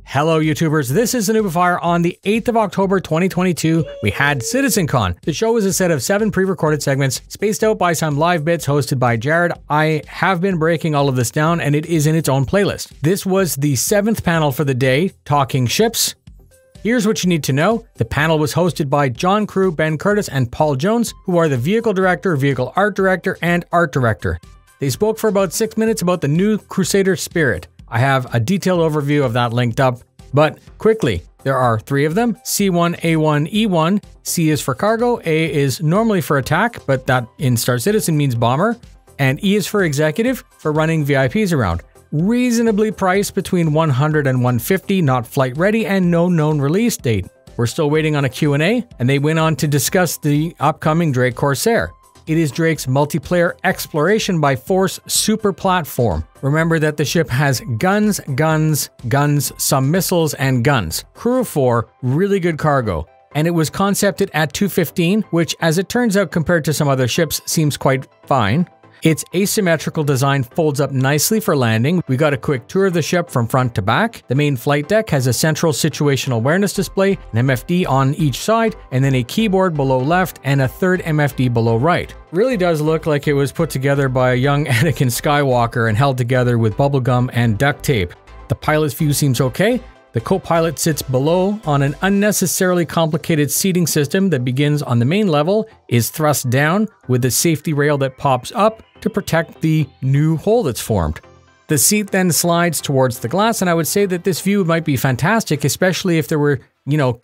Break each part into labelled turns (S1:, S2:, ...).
S1: Hello YouTubers, this is the noobifier. On the 8th of October 2022, we had CitizenCon. The show was a set of 7 pre-recorded segments, spaced out by some live bits hosted by Jared. I have been breaking all of this down and it is in its own playlist. This was the 7th panel for the day, talking ships. Here's what you need to know. The panel was hosted by John Crew, Ben Curtis, and Paul Jones, who are the vehicle director, vehicle art director, and art director. They spoke for about 6 minutes about the new Crusader Spirit. I have a detailed overview of that linked up, but quickly, there are 3 of them, C1, A1, E1. C is for cargo, A is normally for attack, but that in Star Citizen means bomber, and E is for executive, for running VIPs around. Reasonably priced between $100 and $150, not flight ready, and no known release date. We're still waiting on a Q&A, and they went on to discuss the upcoming Drake Corsair. It is Drake's multiplayer exploration by force super platform. Remember that the ship has guns, some missiles, and guns. Crew of 4, really good cargo. And it was concepted at 215, which as it turns out compared to some other ships seems quite fine. Its asymmetrical design folds up nicely for landing. We got a quick tour of the ship from front to back. The main flight deck has a central situational awareness display, an MFD on each side, and then a keyboard below left and a third MFD below right. Really does look like it was put together by a young Anakin Skywalker and held together with bubblegum and duct tape. The pilot's view seems okay. The co-pilot sits below on an unnecessarily complicated seating system that begins on the main level, is thrust down with a safety rail that pops up to protect the new hole that's formed. The seat then slides towards the glass, and I would say that this view might be fantastic, especially if there were,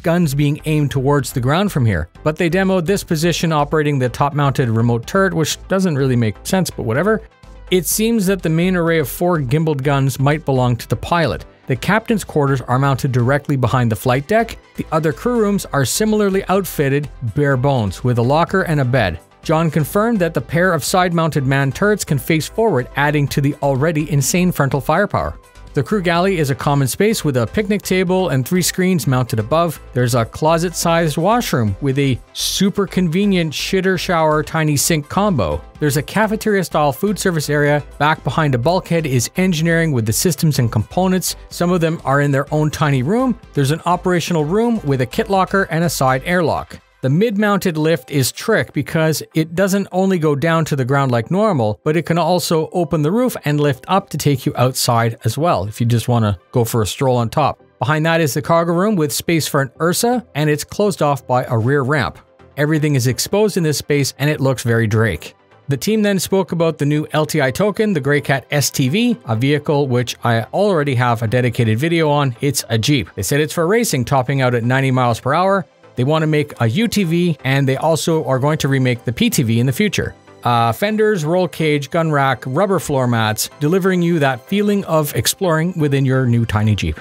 S1: guns being aimed towards the ground from here. But they demoed this position operating the top-mounted remote turret, which doesn't really make sense, but whatever. It seems that the main array of 4 gimbaled guns might belong to the pilot. The captain's quarters are mounted directly behind the flight deck. The other crew rooms are similarly outfitted, bare bones, with a locker and a bed. John confirmed that the pair of side-mounted manned turrets can face forward, adding to the already insane frontal firepower. The crew galley is a common space with a picnic table and 3 screens mounted above. There's a closet-sized washroom with a super convenient shitter-shower tiny sink combo. There's a cafeteria-style food service area. Back behind a bulkhead is engineering with the systems and components. Some of them are in their own tiny room. There's an operational room with a kit locker and a side airlock. The mid-mounted lift is trick because it doesn't only go down to the ground like normal, but it can also open the roof and lift up to take you outside as well, if you just want to go for a stroll on top. Behind that is the cargo room with space for an Ursa, and it's closed off by a rear ramp. Everything is exposed in this space and it looks very Drake. The team then spoke about the new LTI token, the Greycat STV, a vehicle which I already have a dedicated video on. It's a Jeep. They said it's for racing, topping out at 90 miles per hour. They want to make a UTV, and they also are going to remake the PTV in the future. Fenders, roll cage, gun rack, rubber floor mats, delivering you that feeling of exploring within your new tiny Jeep.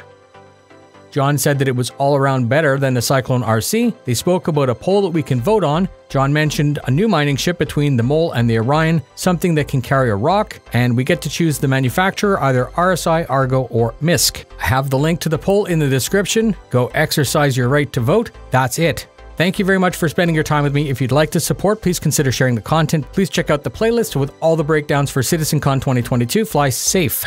S1: John said that it was all around better than the Cyclone RC. They spoke about a poll that we can vote on. John mentioned a new mining ship between the Mole and the Orion, something that can carry a rock, and we get to choose the manufacturer, either RSI, Argo, or MISC. I have the link to the poll in the description. Go exercise your right to vote. That's it. Thank you very much for spending your time with me. If you'd like to support, please consider sharing the content. Please check out the playlist with all the breakdowns for CitizenCon 2022. Fly safe.